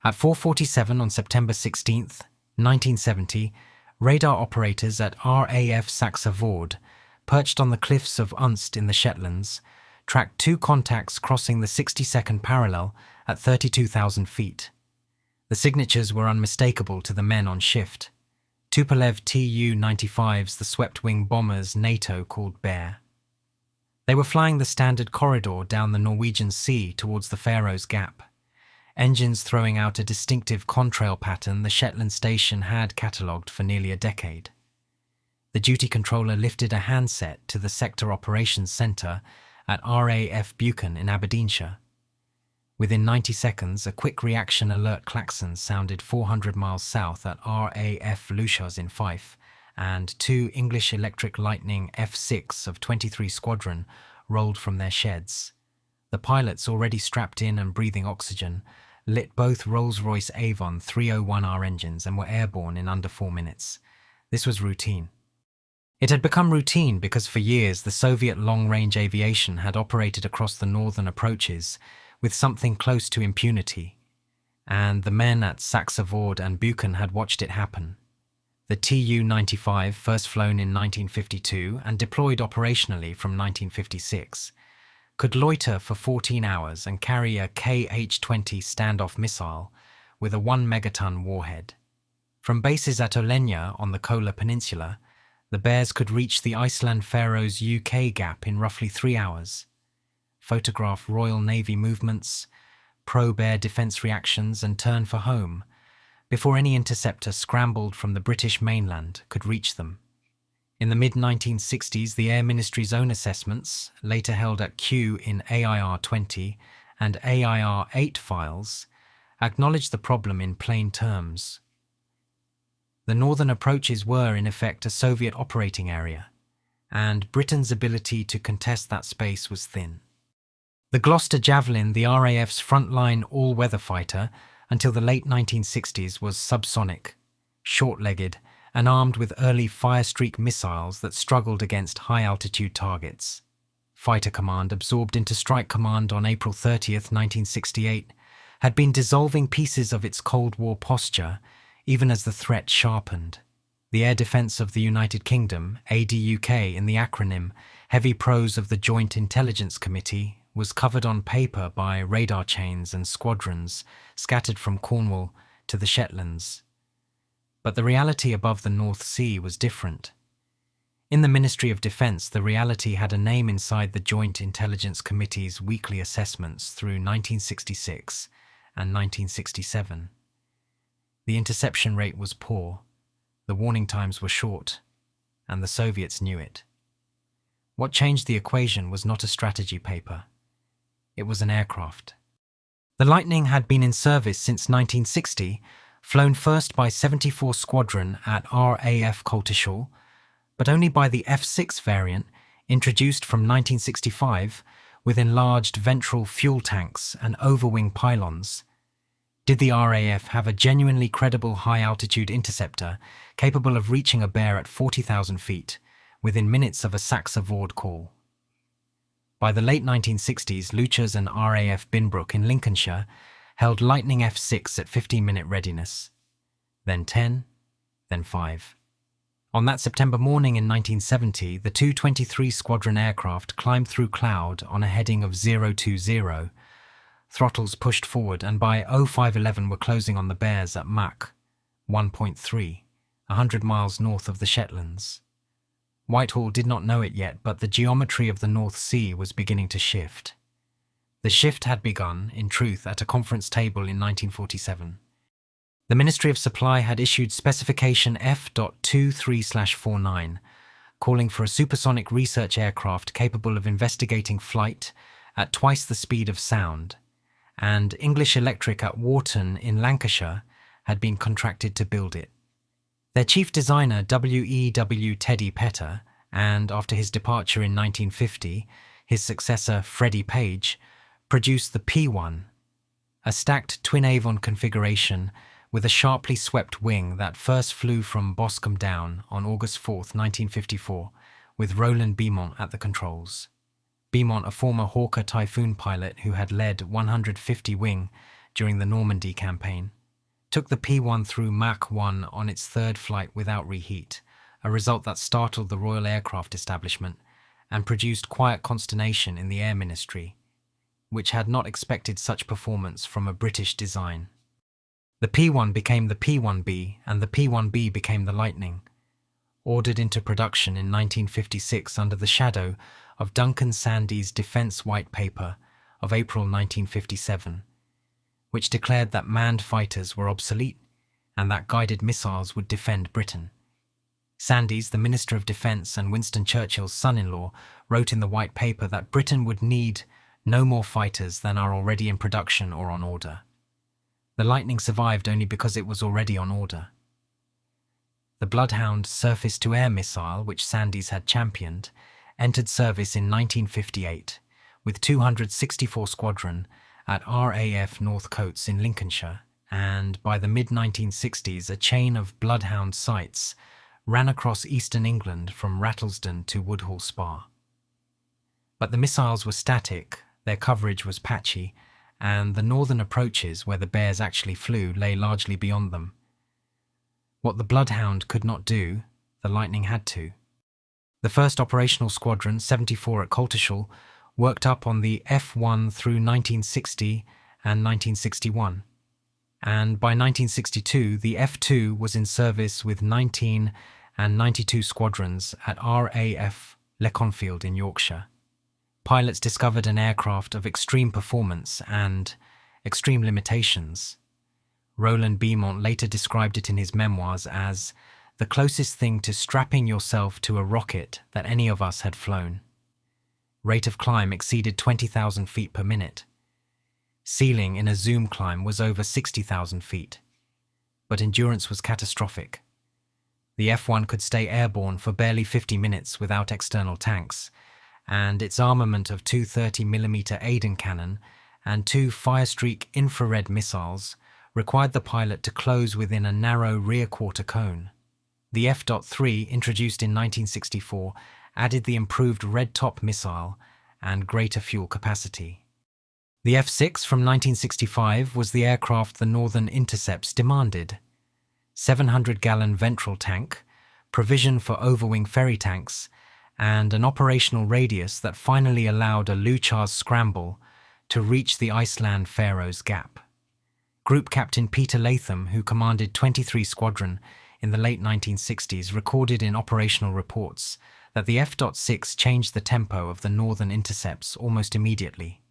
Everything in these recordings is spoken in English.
At 4:47 on September 16, 1970, radar operators at RAF Saxe Voord, perched on the cliffs of Unst in the Shetlands, tracked two contacts crossing the 60-second parallel at 32,000 feet. The signatures were unmistakable to the men on shift. Tupolev Tu-95s, the swept-wing bombers NATO called Bear. They were flying the standard corridor down the Norwegian Sea towards the Faroes Gap, engines throwing out a distinctive contrail pattern the Shetland station had catalogued for nearly a decade. The duty controller lifted a handset to the Sector Operations Centre at RAF Buchan in Aberdeenshire. Within 90 seconds, a quick reaction alert klaxon sounded 400 miles south at RAF Luchas in Fife, and two English Electric Lightning F6 of 23 Squadron rolled from their sheds. The pilots, already strapped in and breathing oxygen, lit both Rolls-Royce Avon 301R engines and were airborne in under 4 minutes. This was routine. It had become routine because for years the Soviet Long-Range Aviation had operated across the northern approaches with something close to impunity, and the men at Saxe Voord and Buchan had watched it happen. The Tu-95, first flown in 1952 and deployed operationally from 1956, could loiter for 14 hours and carry a Kh-20 standoff missile with a 1 megaton warhead. From bases at Olenia on the Kola Peninsula, the Bears could reach the Iceland-Faroes UK gap in roughly 3 hours, photograph Royal Navy movements, probe air defence reactions and turn for home, before any interceptor scrambled from the British mainland could reach them. In the mid-1960s, the Air Ministry's own assessments, later held at Kew in AIR-20 and AIR-8 files, acknowledged the problem in plain terms. The northern approaches were, in effect, a Soviet operating area, and Britain's ability to contest that space was thin. The Gloucester Javelin, the RAF's frontline all-weather fighter, until the late 1960s was subsonic, short-legged, and armed with early Firestreak missiles that struggled against high-altitude targets. Fighter Command, absorbed into Strike Command on April 30, 1968, had been dissolving pieces of its Cold War posture even as the threat sharpened. The air defence of the United Kingdom, ADUK in the acronym, heavy prose of the Joint Intelligence Committee, was covered on paper by radar chains and squadrons scattered from Cornwall to the Shetlands. But the reality above the North Sea was different. In the Ministry of Defence, the reality had a name inside the Joint Intelligence Committee's weekly assessments through 1966 and 1967. The interception rate was poor, the warning times were short, and the Soviets knew it. What changed the equation was not a strategy paper. It was an aircraft. The Lightning had been in service since 1960, flown first by 74 Squadron at RAF Coltishall, but only by the F6 variant, introduced from 1965, with enlarged ventral fuel tanks and overwing pylons. Did the RAF have a genuinely credible high-altitude interceptor capable of reaching a Bear at 40,000 feet, within minutes of a Saxe Voord call? By the late 1960s, Luchas and RAF Binbrook in Lincolnshire held Lightning F6 at 15-minute readiness, then 10, then 5. On that September morning in 1970, the 223 Squadron aircraft climbed through cloud on a heading of 020, throttles pushed forward, and by 0511 were closing on the Bears at Mach 1.3, 100 miles north of the Shetlands. Whitehall did not know it yet, but the geometry of the North Sea was beginning to shift. The shift had begun, in truth, at a conference table in 1947. The Ministry of Supply had issued specification F.23/49, calling for a supersonic research aircraft capable of investigating flight at twice the speed of sound, and English Electric at Warton in Lancashire had been contracted to build it. Their chief designer, W.E.W. Teddy Petter, and after his departure in 1950, his successor, Freddie Page, produced the P.1, a stacked twin Avon configuration with a sharply swept wing that first flew from Boscombe Down on August 4, 1954, with Roland Beamont at the controls. Beamont, a former Hawker Typhoon pilot who had led 150 wing during the Normandy campaign, took the P-1 through Mach 1 on its third flight without reheat, a result that startled the Royal Aircraft establishment and produced quiet consternation in the Air Ministry, which had not expected such performance from a British design. The P-1 became the P-1B, and the P-1B became the Lightning, ordered into production in 1956 under the shadow of Duncan Sandys' Defence White Paper of April 1957, which declared that manned fighters were obsolete and that guided missiles would defend Britain. Sandys, the Minister of Defence and Winston Churchill's son-in-law, wrote in the White Paper that Britain would need no more fighters than are already in production or on order. The Lightning survived only because it was already on order. The Bloodhound surface-to-air missile, which Sandys had championed, entered service in 1958 with 264 Squadron at RAF Northcotes in Lincolnshire, and by the mid-1960s a chain of Bloodhound sites ran across eastern England from Rattlesden to Woodhall Spa. But the missiles were static, their coverage was patchy, and the northern approaches where the Bears actually flew lay largely beyond them. What the Bloodhound could not do, the Lightning had to. The 1st Operational Squadron, 74 at Coltishall, worked up on the F-1 through 1960 and 1961, and by 1962 the F-2 was in service with 19 and 92 squadrons at RAF Leconfield in Yorkshire. Pilots discovered an aircraft of extreme performance and extreme limitations. Roland Beamont later described it in his memoirs as the closest thing to strapping yourself to a rocket that any of us had flown. Rate of climb exceeded 20,000 feet per minute. Ceiling in a zoom climb was over 60,000 feet. But endurance was catastrophic. The F-1 could stay airborne for barely 50 minutes without external tanks, and its armament of two 30mm Aden cannon and two Firestreak infrared missiles required the pilot to close within a narrow rear quarter cone. The F.3, introduced in 1964, added the improved red top missile and greater fuel capacity. The F-6 from 1965 was the aircraft the Northern Intercepts demanded. 700-gallon ventral tank, provision for overwing ferry tanks, and an operational radius that finally allowed a Luchars scramble to reach the Iceland Faroes Gap. Group Captain Peter Latham, who commanded 23 Squadron in the late 1960s, recorded in operational reports that the F.6 changed the tempo of the Northern Intercepts almost immediately.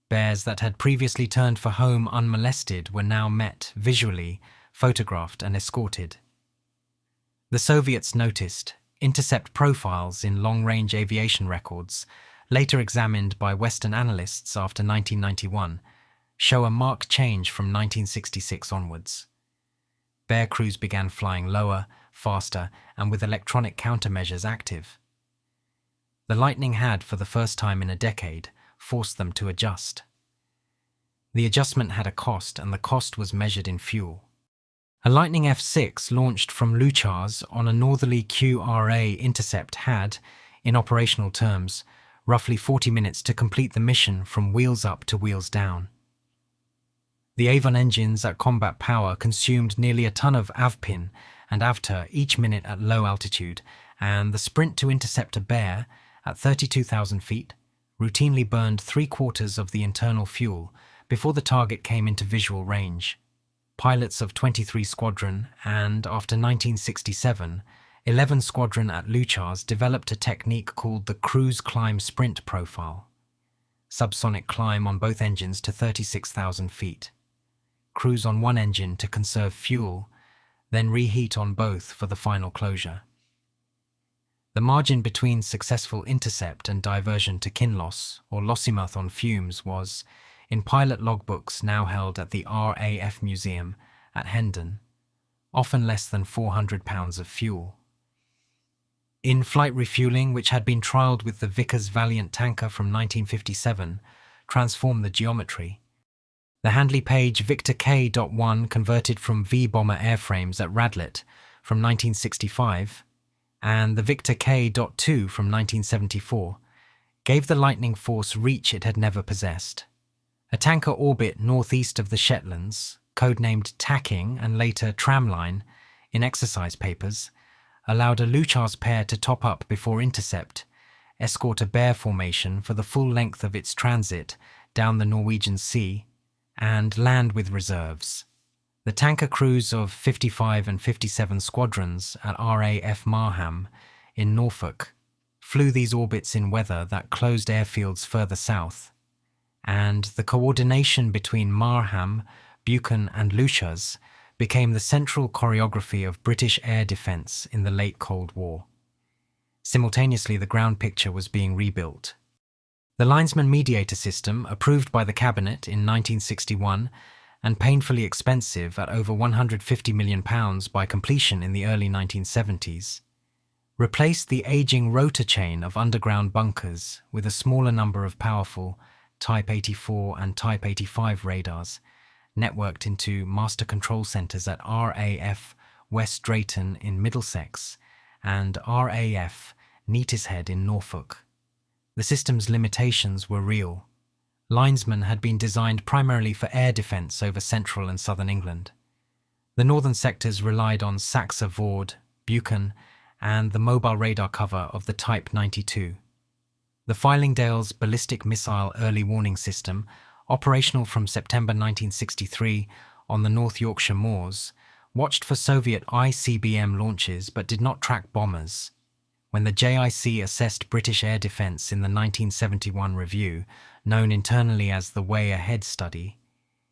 Bears that had previously turned for home unmolested were now met, visually, photographed and escorted. The Soviets noticed intercept profiles in long-range aviation records, later examined by Western analysts after 1991, show a marked change from 1966 onwards. Bear crews began flying lower, faster, and with electronic countermeasures active. The Lightning had, for the first time in a decade, forced them to adjust. The adjustment had a cost, and the cost was measured in fuel. A Lightning F-6 launched from Luchars on a northerly QRA intercept had, in operational terms, roughly 40 minutes to complete the mission from wheels up to wheels down. The Avon engines at combat power consumed nearly a ton of avpin and avtur each minute at low altitude, and the sprint to intercept a bear at 32,000 feet routinely burned 3/4 of the internal fuel before the target came into visual range. Pilots of 23 Squadron and, after 1967, 11 Squadron at Luchars developed a technique called the cruise climb sprint profile. Subsonic climb on both engines to 36,000 feet. Cruise on one engine to conserve fuel, then reheat on both for the final closure. The margin between successful intercept and diversion to Kinloss, or Lossiemouth on fumes, was, in pilot logbooks now held at the RAF Museum at Hendon, often less than 400 pounds of fuel. In-flight refueling, which had been trialled with the Vickers Valiant tanker from 1957, transformed the geometry. The Handley Page Victor K.1 converted from V-bomber airframes at Radlett from 1965, and the Victor K.2 from 1974, gave the Lightning force reach it had never possessed. A tanker orbit northeast of the Shetlands, codenamed Tacking and later Tramline in exercise papers, allowed a Luchars pair to top up before intercept, escort a bear formation for the full length of its transit down the Norwegian Sea, and land with reserves. The tanker crews of 55 and 57 squadrons at RAF Marham in Norfolk flew these orbits in weather that closed airfields further south, and the coordination between Marham, Buchan and Luchars became the central choreography of British air defence in the late Cold War. Simultaneously, the ground picture was being rebuilt. The linesman mediator system, approved by the Cabinet in 1961 and painfully expensive at over £150 million by completion in the early 1970s, replaced the aging rotor chain of underground bunkers with a smaller number of powerful Type 84 and Type 85 radars, networked into master control centres at RAF West Drayton in Middlesex and RAF Neatishead in Norfolk. The system's limitations were real. Linesmen had been designed primarily for air defence over central and southern England. The northern sectors relied on Saxe-Vord, Buchan, and the mobile radar cover of the Type 92. The Fylingdales ballistic missile early warning system, operational from September 1963 on the North Yorkshire moors, watched for Soviet ICBM launches but did not track bombers. When the JIC assessed British air defence in the 1971 review, known internally as the Way Ahead study,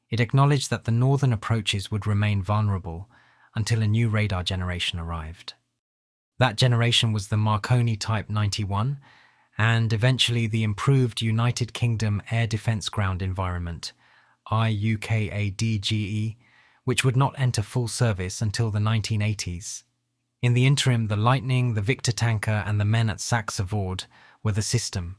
it acknowledged that the northern approaches would remain vulnerable until a new radar generation arrived. That generation was the Marconi Type 91, and eventually the improved United Kingdom Air Defence Ground Environment, IUKADGE, which would not enter full service until the 1980s. In the interim, the Lightning, the Victor tanker and the men at Saxe-Vord were the system.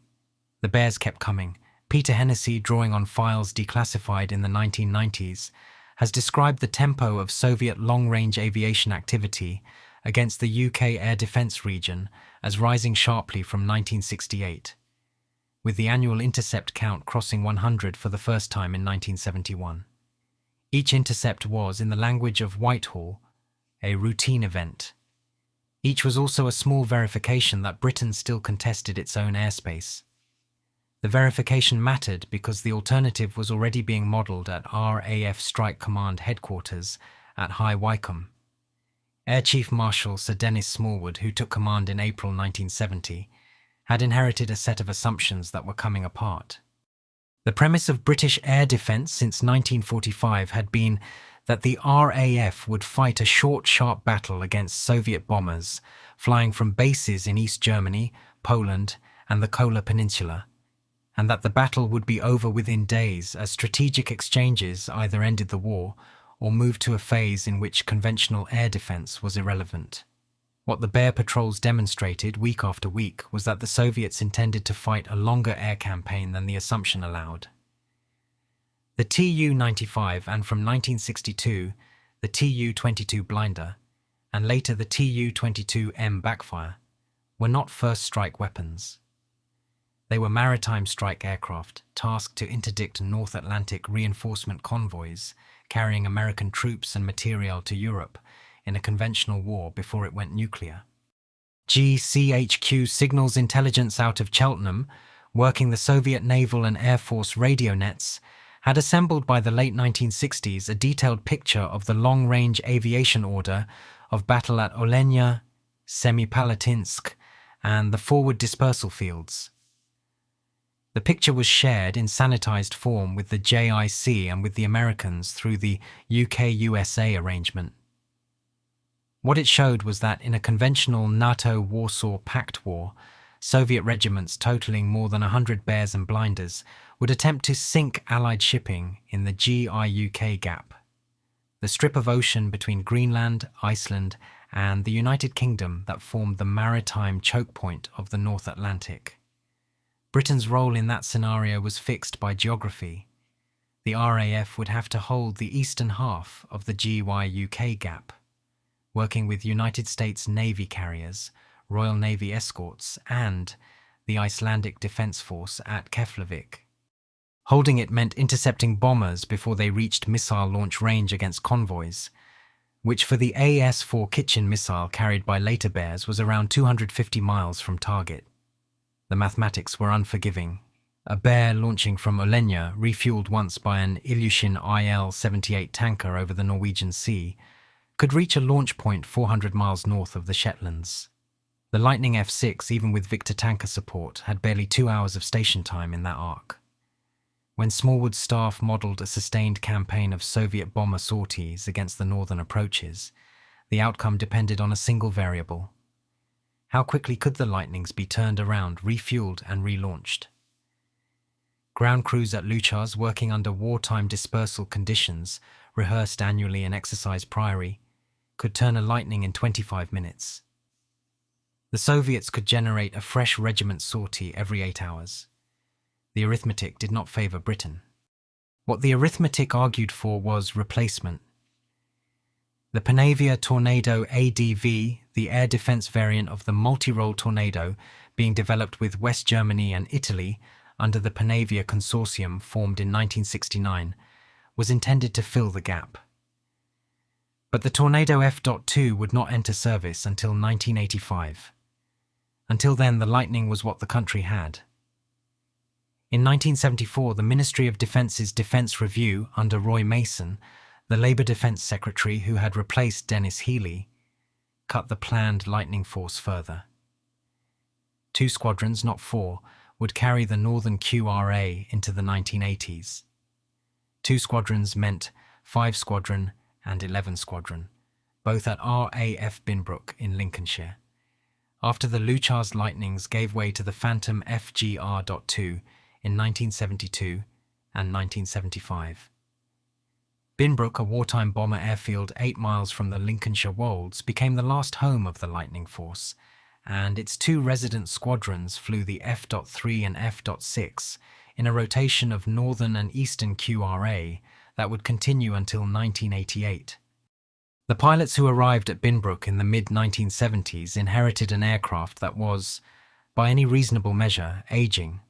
The bears kept coming. Peter Hennessy, drawing on files declassified in the 1990s, has described the tempo of Soviet long-range aviation activity against the UK air defence region as rising sharply from 1968, with the annual intercept count crossing 100 for the first time in 1971. Each intercept was, in the language of Whitehall, a routine event. Each was also a small verification that Britain still contested its own airspace. The verification mattered because the alternative was already being modelled at RAF Strike Command headquarters at High Wycombe. Air Chief Marshal Sir Dennis Smallwood, who took command in April 1970, had inherited a set of assumptions that were coming apart. The premise of British air defence since 1945 had been that the RAF would fight a short, sharp battle against Soviet bombers flying from bases in East Germany, Poland, and the Kola Peninsula, and that the battle would be over within days as strategic exchanges either ended the war or moved to a phase in which conventional air defence was irrelevant. What the Bear patrols demonstrated week after week was that the Soviets intended to fight a longer air campaign than the assumption allowed. The Tu-95 and from 1962 the Tu-22 blinder, and later the Tu-22M backfire, were not first strike weapons. They were maritime strike aircraft tasked to interdict North Atlantic reinforcement convoys carrying American troops and material to Europe in a conventional war before it went nuclear. GCHQ signals intelligence out of Cheltenham, working the Soviet naval and air force radio nets, had assembled by the late 1960s a detailed picture of the long-range aviation order of battle at Olenia, Semipalatinsk, and the forward dispersal fields. The picture was shared in sanitized form with the JIC and with the Americans through the UK-USA arrangement. What it showed was that in a conventional NATO-Warsaw Pact war, Soviet regiments totaling more than 100 bears and blinders would attempt to sink Allied shipping in the GI-UK gap, the strip of ocean between Greenland, Iceland, and the United Kingdom that formed the maritime choke point of the North Atlantic. Britain's role in that scenario was fixed by geography. The RAF would have to hold the eastern half of the GY-UK gap, working with United States Navy carriers, Royal Navy escorts, and the Icelandic Defence Force at Keflavik. Holding it meant intercepting bombers before they reached missile launch range against convoys, which for the AS-4 Kitchen missile carried by later Bears was around 250 miles from target. The mathematics were unforgiving. A Bear launching from Olenia, refueled once by an Ilyushin IL-78 tanker over the Norwegian Sea, could reach a launch point 400 miles north of the Shetlands. The Lightning F-6, even with Victor tanker support, had barely 2 hours of station time in that arc. When Smallwood's staff modelled a sustained campaign of Soviet bomber sorties against the northern approaches, the outcome depended on a single variable. How quickly could the Lightnings be turned around, refueled and relaunched? Ground crews at Luchars, working under wartime dispersal conditions, rehearsed annually in Exercise Priory, could turn a Lightning in 25 minutes. The Soviets could generate a fresh regiment sortie every 8 hours. The arithmetic did not favour Britain. What the arithmetic argued for was replacement. The Panavia Tornado ADV, the air defence variant of the multi-role Tornado being developed with West Germany and Italy under the Panavia Consortium formed in 1969, was intended to fill the gap. But the Tornado F.2 would not enter service until 1985. Until then, the Lightning was what the country had. In 1974, the Ministry of Defence's Defence Review under Roy Mason, the Labour Defence Secretary who had replaced Dennis Healey, cut the planned Lightning force further. 2 squadrons, not 4, would carry the Northern QRA into the 1980s. 2 squadrons meant 5 Squadron and 11 Squadron, both at RAF Binbrook in Lincolnshire. After the Luchars Lightnings gave way to the Phantom FGR.2 in 1972 and 1975. Binbrook, a wartime bomber airfield 8 miles from the Lincolnshire Wolds, became the last home of the Lightning Force, and its 2 resident squadrons flew the F.3 and F.6 in a rotation of northern and eastern QRA that would continue until 1988. The pilots who arrived at Binbrook in the mid-1970s inherited an aircraft that was, by any reasonable measure, aging.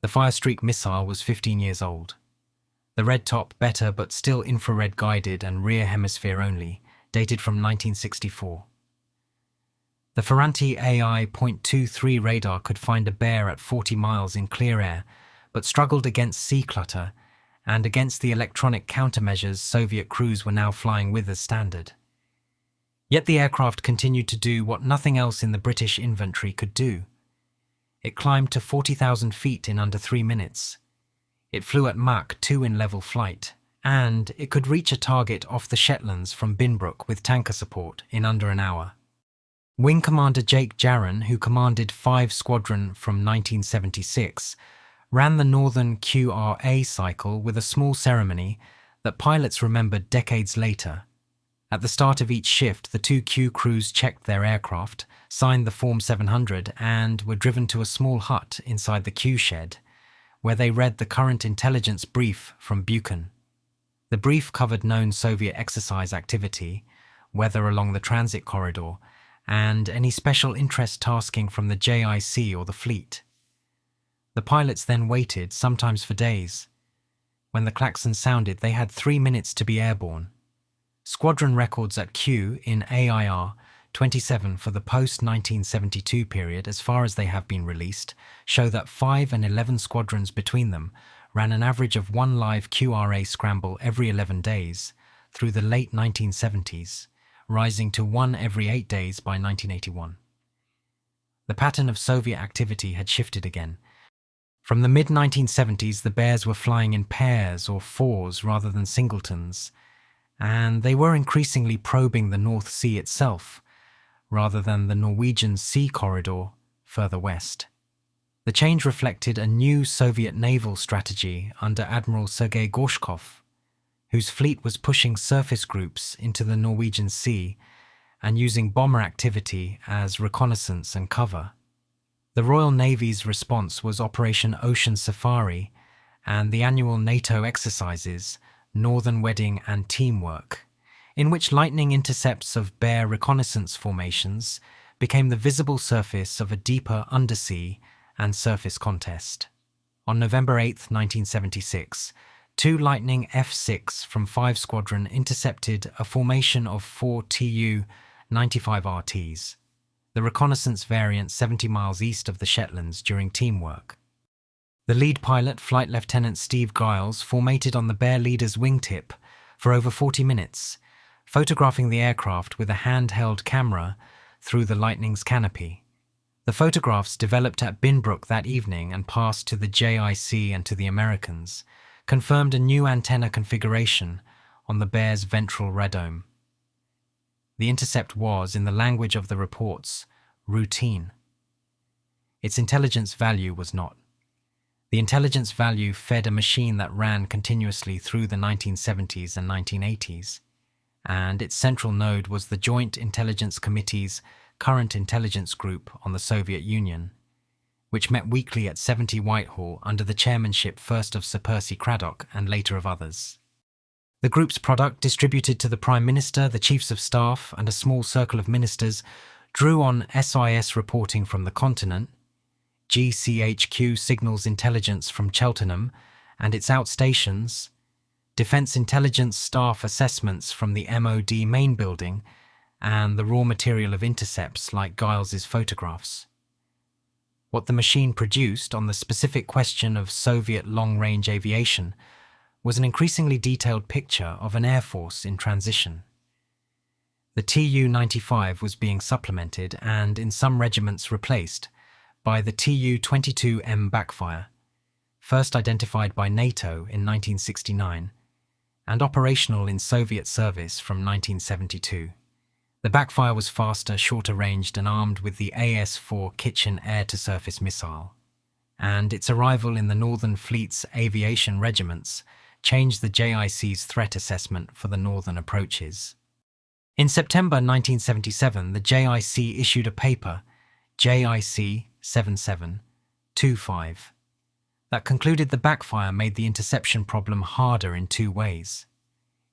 The Firestreak missile was 15 years old. The red top, better but still infrared guided and rear hemisphere only, dated from 1964. The Ferranti AI.23 radar could find a Bear at 40 miles in clear air, but struggled against sea clutter and against the electronic countermeasures Soviet crews were now flying with as standard. Yet the aircraft continued to do what nothing else in the British inventory could do. It climbed to 40,000 feet in under 3 minutes. It flew at Mach 2 in level flight, and it could reach a target off the Shetlands from Binbrook with tanker support in under an hour. Wing Commander Jake Jarron, who commanded 5 Squadron from 1976, ran the Northern QRA cycle with a small ceremony that pilots remembered decades later. At the start of each shift, the 2 Q crews checked their aircraft, signed the Form 700 and were driven to a small hut inside the Q shed, where they read the current intelligence brief from Buchan. The brief covered known Soviet exercise activity, weather along the transit corridor, and any special interest tasking from the JIC or the fleet. The pilots then waited, sometimes for days. When the klaxon sounded, they had 3 minutes to be airborne. Squadron records at Q in AIR 27 for the post-1972 period, as far as they have been released, show that 5 and 11 squadrons between them ran an average of 1 live QRA scramble every 11 days through the late 1970s, rising to 1 every 8 days by 1981. The pattern of Soviet activity had shifted again. From the mid-1970s, the Bears were flying in pairs or fours rather than singletons, and they were increasingly probing the North Sea itself, rather than the Norwegian Sea Corridor further west. The change reflected a new Soviet naval strategy under Admiral Sergei Gorshkov, whose fleet was pushing surface groups into the Norwegian Sea and using bomber activity as reconnaissance and cover. The Royal Navy's response was Operation Ocean Safari and the annual NATO exercises Northern Wedding and Teamwork, in which lightning intercepts of Bear reconnaissance formations became the visible surface of a deeper undersea and surface contest. On November 8, 1976, two Lightning F-6 from 5 Squadron intercepted a formation of 4 Tu-95RTs, the reconnaissance variant 70 miles east of the Shetlands, during teamwork. The lead pilot, Flight Lieutenant Steve Giles, formated on the Bear leader's wingtip for over 40 minutes, photographing the aircraft with a handheld camera through the Lightning's canopy. The photographs, developed at Binbrook that evening and passed to the JIC and to the Americans, confirmed a new antenna configuration on the Bear's ventral radome. The intercept was, in the language of the reports, routine. Its intelligence value was not. The intelligence value fed a machine that ran continuously through the 1970s and 1980s, and its central node was the Joint Intelligence Committee's Current Intelligence Group on the Soviet Union, which met weekly at 70 Whitehall under the chairmanship first of Sir Percy Craddock and later of others. The group's product, distributed to the Prime Minister, the Chiefs of Staff, and a small circle of ministers, drew on SIS reporting from the continent, GCHQ signals intelligence from Cheltenham and its outstations, Defence Intelligence Staff assessments from the MOD main building, and the raw material of intercepts like Giles's photographs. What the machine produced on the specific question of Soviet long-range aviation was an increasingly detailed picture of an air force in transition. The Tu-95 was being supplemented and, in some regiments, replaced by the Tu-22M backfire, first identified by NATO in 1969 and operational in Soviet service from 1972. The backfire was faster, shorter ranged, and armed with the AS-4 Kitchen air-to-surface missile, and its arrival in the Northern Fleet's aviation regiments changed the JIC's threat assessment for the northern approaches. In September 1977, the JIC issued a paper, JIC 7725, that concluded the backfire made the interception problem harder in two ways.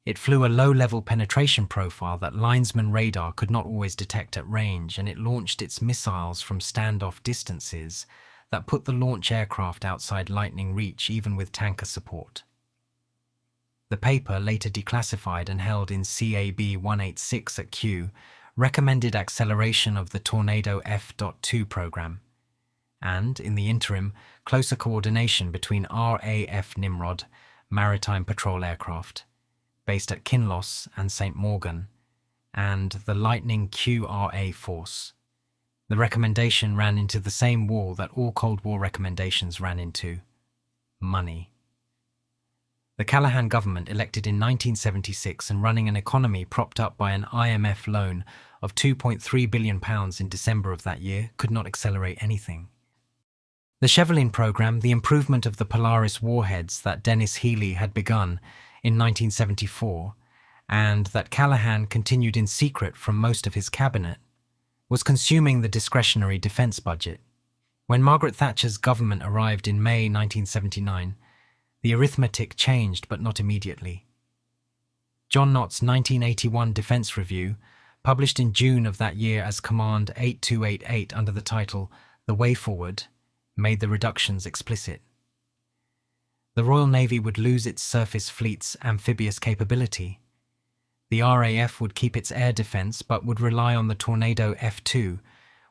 It flew a low-level penetration profile that linesman radar could not always detect at range, and it launched its missiles from standoff distances that put the launch aircraft outside lightning reach even with tanker support. The paper, later declassified and held in CAB 186 at Kew, recommended acceleration of the Tornado F.2 program, and, in the interim, closer coordination between RAF Nimrod maritime patrol aircraft, based at Kinloss and St. Morgan, and the Lightning QRA force. The recommendation ran into the same wall that all Cold War recommendations ran into: money. The Callaghan government, elected in 1976 and running an economy propped up by an IMF loan of £2.3 billion in December of that year, could not accelerate anything. The Chevelin program, the improvement of the Polaris warheads that Dennis Healy had begun in 1974, and that Callaghan continued in secret from most of his cabinet, was consuming the discretionary defence budget. When Margaret Thatcher's government arrived in May 1979, the arithmetic changed, but not immediately. John Nott's 1981 Defence Review, published in June of that year as Command 8288 under the title The Way Forward, made the reductions explicit. The Royal Navy would lose its surface fleet's amphibious capability. The RAF would keep its air defence but would rely on the Tornado F2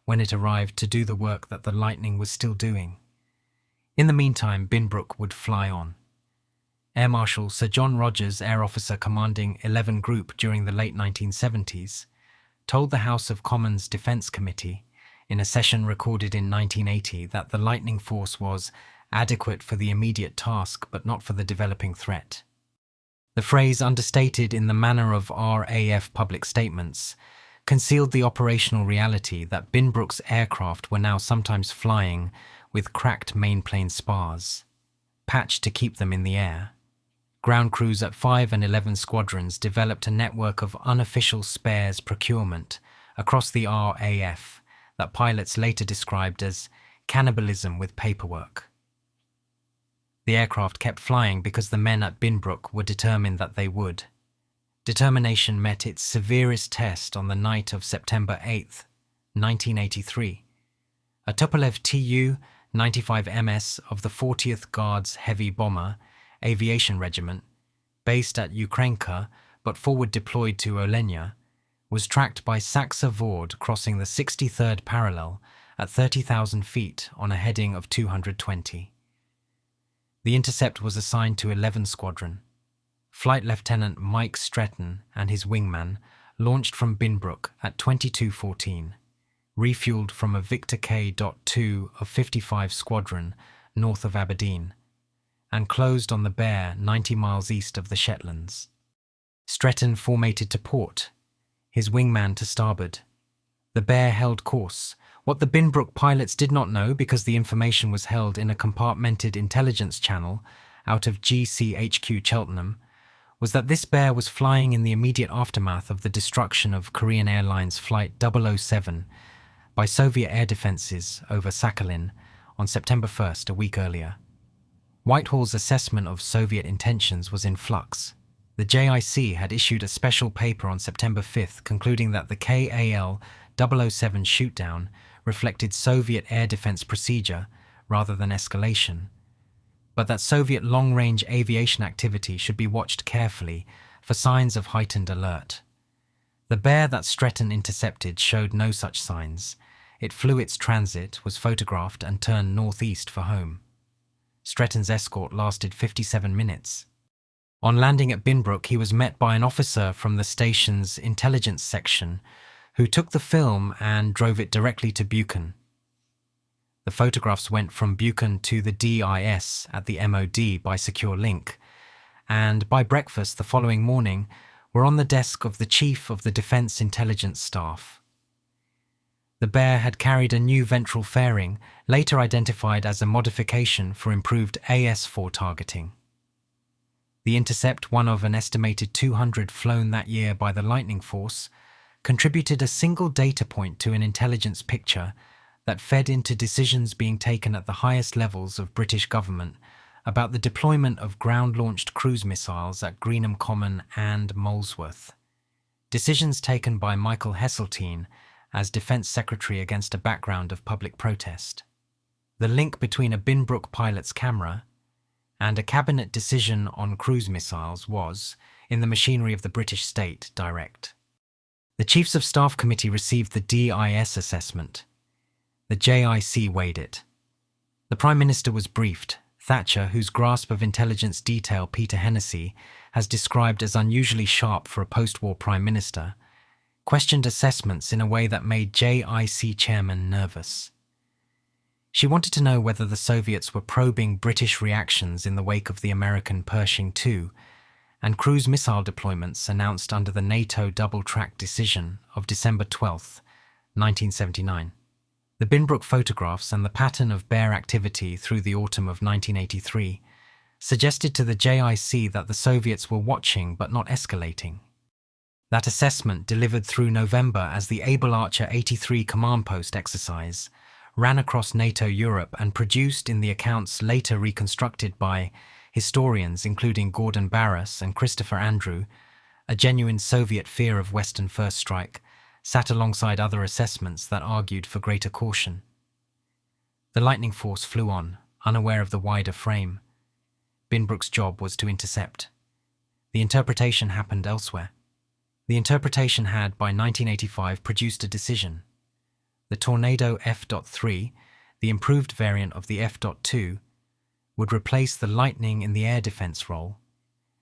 when it arrived to do the work that the Lightning was still doing. In the meantime, Binbrook would fly on. Air Marshal Sir John Rogers, air officer commanding 11 Group during the late 1970s, told the House of Commons Defence Committee in a session recorded in 1980 that the Lightning Force was adequate for the immediate task but not for the developing threat. The phrase, understated in the manner of RAF public statements, concealed the operational reality that Binbrook's aircraft were now sometimes flying with cracked mainplane spars, patched to keep them in the air. Ground crews at 5 and 11 squadrons developed a network of unofficial spares procurement across the RAF that pilots later described as cannibalism with paperwork. The aircraft kept flying because the men at Binbrook were determined that they would. Determination met its severest test on the night of September 8, 1983. A Tupolev Tu 95 MS of the 40th Guards Heavy Bomber Aviation Regiment, based at Ukrainka but forward deployed to Olenia, was tracked by Saxa-Vord crossing the 63rd parallel at 30,000 feet on a heading of 220. The intercept was assigned to 11 Squadron. Flight Lieutenant Mike Stretton and his wingman launched from Binbrook at 22:14, refueled from a Victor K.2 of 55 Squadron north of Aberdeen, and closed on the Bear 90 miles east of the Shetlands. Stretton formated to port, his wingman to starboard. The Bear held course. What the Binbrook pilots did not know, because the information was held in a compartmented intelligence channel out of GCHQ Cheltenham, was that this Bear was flying in the immediate aftermath of the destruction of Korean Airlines Flight 007 by Soviet air defenses over Sakhalin on September 1st, a week earlier. Whitehall's assessment of Soviet intentions was in flux. The JIC had issued a special paper on September 5th concluding that the KAL 007 shootdown reflected Soviet air defense procedure rather than escalation, but that Soviet long-range aviation activity should be watched carefully for signs of heightened alert. The Bear that Stretton intercepted showed no such signs. It flew its transit, was photographed, and turned northeast for home. Stretton's escort lasted 57 minutes. On landing at Binbrook, he was met by an officer from the station's intelligence section who took the film and drove it directly to Buchan. The photographs went from Buchan to the DIS at the MOD by secure link, and by breakfast the following morning were on the desk of the Chief of the Defence Intelligence Staff. The Bear had carried a new ventral fairing, later identified as a modification for improved AS-4 targeting. The intercept, one of an estimated 200 flown that year by the Lightning Force, contributed a single data point to an intelligence picture that fed into decisions being taken at the highest levels of British government about the deployment of ground-launched cruise missiles at Greenham Common and Molesworth. Decisions taken by Michael Heseltine as Defence Secretary against a background of public protest. The link between a Binbrook pilot's camera and a cabinet decision on cruise missiles was, in the machinery of the British state, direct. The Chiefs of Staff Committee received the DIS assessment. The JIC weighed it. The Prime Minister was briefed. Thatcher, whose grasp of intelligence detail Peter Hennessy has described as unusually sharp for a post-war Prime Minister, questioned assessments in a way that made JIC chairman nervous. She wanted to know whether the Soviets were probing British reactions in the wake of the American Pershing II and cruise missile deployments announced under the NATO double-track decision of December 12, 1979. The Binbrook photographs and the pattern of Bear activity through the autumn of 1983 suggested to the JIC that the Soviets were watching but not escalating. That assessment, delivered through November as the Able Archer 83 command post exercise, ran across NATO Europe and produced, in the accounts later reconstructed by historians including Gordon Barras and Christopher Andrew, a genuine Soviet fear of Western first strike, sat alongside other assessments that argued for greater caution. The Lightning Force flew on, unaware of the wider frame. Binbrook's job was to intercept. The interpretation happened elsewhere. The interpretation had, by 1985, produced a decision. The Tornado F.3, the improved variant of the F.2, would replace the Lightning in the air defense role,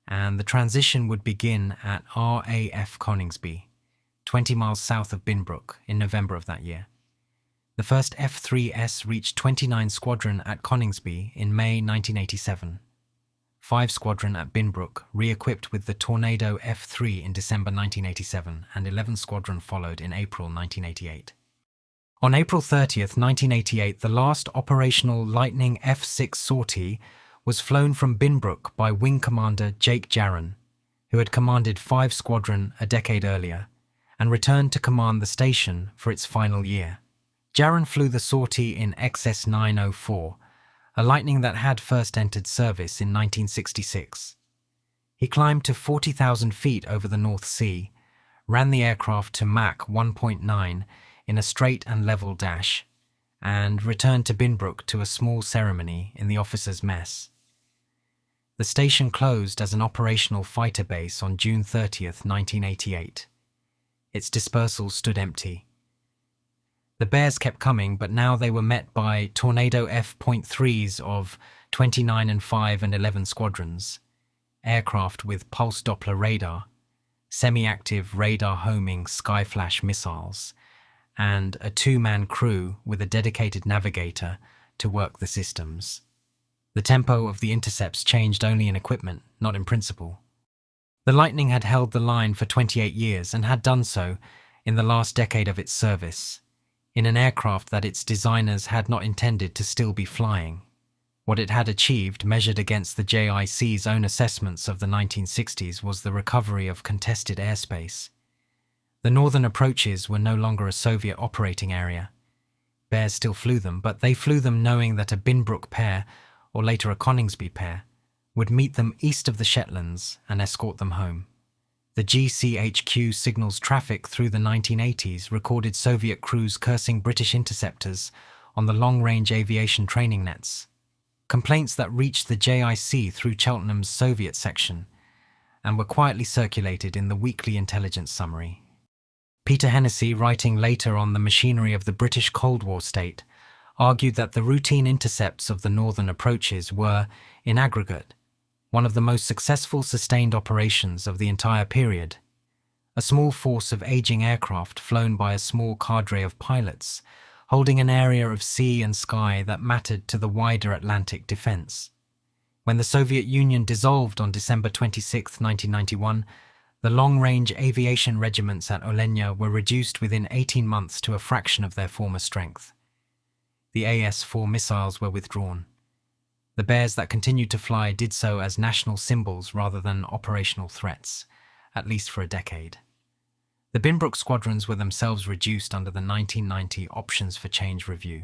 and the transition would begin at RAF Coningsby, 20 miles south of Binbrook, in November of that year. The first F-3S reached 29 Squadron at Coningsby in May 1987. 5 Squadron at Binbrook, re-equipped with the Tornado F-3 in December 1987, and 11 Squadron followed in April 1988. On April 30th, 1988, the last operational Lightning F-6 sortie was flown from Binbrook by Wing Commander Jake Jarron, who had commanded 5 Squadron a decade earlier, and returned to command the station for its final year. Jarron flew the sortie in XS-904, a Lightning that had first entered service in 1966. He climbed to 40,000 feet over the North Sea, ran the aircraft to Mach 1.9 in a straight and level dash, and returned to Binbrook to a small ceremony in the officers' mess. The station closed as an operational fighter base on June 30th, 1988. Its dispersal stood empty. The Bears kept coming, but now they were met by Tornado F.3s of 29 and 5 and 11 squadrons, aircraft with pulse Doppler radar, semi-active radar-homing Skyflash missiles, and a two-man crew with a dedicated navigator to work the systems. The tempo of the intercepts changed only in equipment, not in principle. The Lightning had held the line for 28 years and had done so in the last decade of its service, in an aircraft that its designers had not intended to still be flying. What it had achieved, measured against the JIC's own assessments of the 1960s, was the recovery of contested airspace. The northern approaches were no longer a Soviet operating area. Bears still flew them, but they flew them knowing that a Binbrook pair, or later a Coningsby pair, would meet them east of the Shetlands and escort them home. The GCHQ signals traffic through the 1980s recorded Soviet crews cursing British interceptors on the long-range aviation training nets, complaints that reached the JIC through Cheltenham's Soviet section and were quietly circulated in the weekly intelligence summary. Peter Hennessy, writing later on the machinery of the British Cold War state, argued that the routine intercepts of the northern approaches were, in aggregate, one of the most successful sustained operations of the entire period. A small force of aging aircraft flown by a small cadre of pilots, holding an area of sea and sky that mattered to the wider Atlantic defense. When the Soviet Union dissolved on December 26, 1991, the long-range aviation regiments at Olenia were reduced within 18 months to a fraction of their former strength. The AS-4 missiles were withdrawn. The Bears that continued to fly did so as national symbols rather than operational threats, at least for a decade. The Binbrook squadrons were themselves reduced under the 1990 Options for Change review.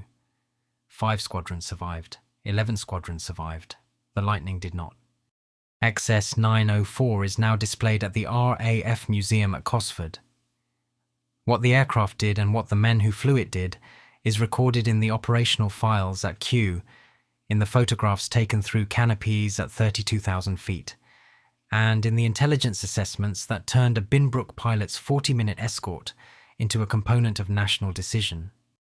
5 squadrons survived, 11 squadrons survived. The Lightning did not. XS 904 is now displayed at the RAF Museum at Cosford. What the aircraft did and what the men who flew it did is recorded in the operational files at Kew, in the photographs taken through canopies at 32,000 feet, and in the intelligence assessments that turned a Binbrook pilot's 40-minute escort into a component of national decision.